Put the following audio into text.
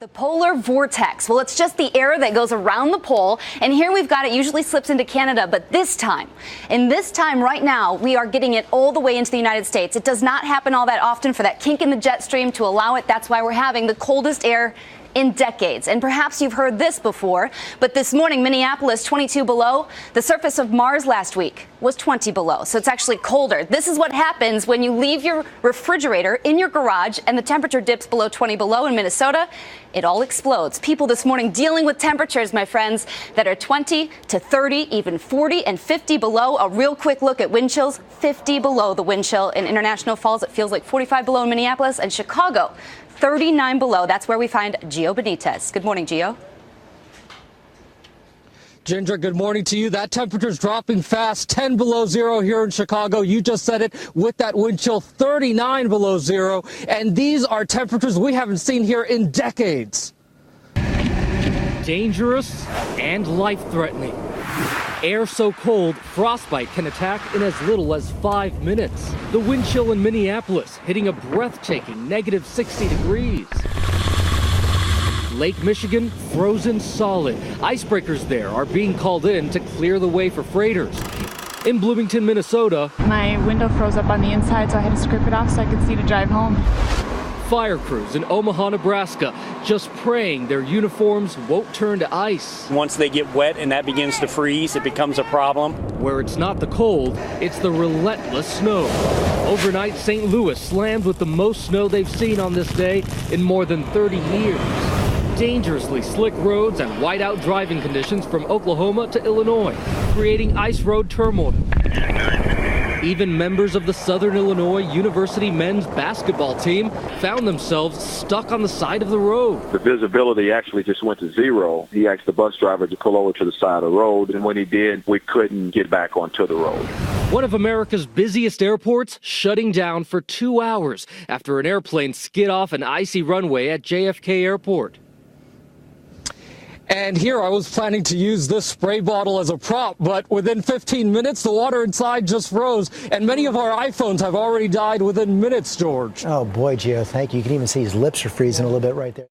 The polar vortex. Well, it's just the air that goes around the pole, and here we've got it usually slips into Canada, but this time right now, we are getting it all the way into the United States. It does not happen all that often for that kink in the jet stream to allow it. That's why we're having the coldest air in decades. And perhaps you've heard this before, but this morning, Minneapolis 22 below. The surface of Mars last week was 20 below, so it's actually colder. This is what happens when you leave your refrigerator in your garage and the temperature dips below 20 below in Minnesota. It all explodes. People this morning dealing with temperatures, my friends, that are 20 to 30, even 40 and 50 below. A real quick look at wind chills, 50 below the wind chill in International Falls. It feels like 45 below in Minneapolis, and Chicago 39 below. That's where we find Gio Benitez. Good morning, Gio. Ginger, good morning to you. That temperature's dropping fast, 10 below zero here in Chicago. You just said it, with that wind chill, 39 below zero. And these are temperatures we haven't seen here in decades. Dangerous and life-threatening. Air so cold, frostbite can attack in as little as 5 minutes. The wind chill in Minneapolis hitting a breathtaking negative 60 degrees. Lake Michigan frozen solid. Icebreakers there are being called in to clear the way for freighters. In Bloomington, Minnesota, my window froze up on the inside, so I had to scrape it off so I could see to drive home. Fire crews in Omaha, Nebraska, just praying their uniforms won't turn to ice. Once they get wet and that begins to freeze, it becomes a problem. Where it's not the cold, it's the relentless snow. Overnight, St. Louis slammed with the most snow they've seen on this day in more than 30 years. Dangerously slick roads and whiteout driving conditions from Oklahoma to Illinois, creating ice road turmoil. Even members of the Southern Illinois University men's basketball team found themselves stuck on the side of the road. The visibility actually just went to zero. He asked the bus driver to pull over to the side of the road, and when he did, we couldn't get back onto the road. One of America's busiest airports shutting down for 2 hours after an airplane skid off an icy runway at JFK Airport. And here I was planning to use this spray bottle as a prop, but within 15 minutes, the water inside just froze, and many of our iPhones have already died within minutes, George. Oh, boy, Gio, thank you. You can even see his lips are freezing a little bit right there.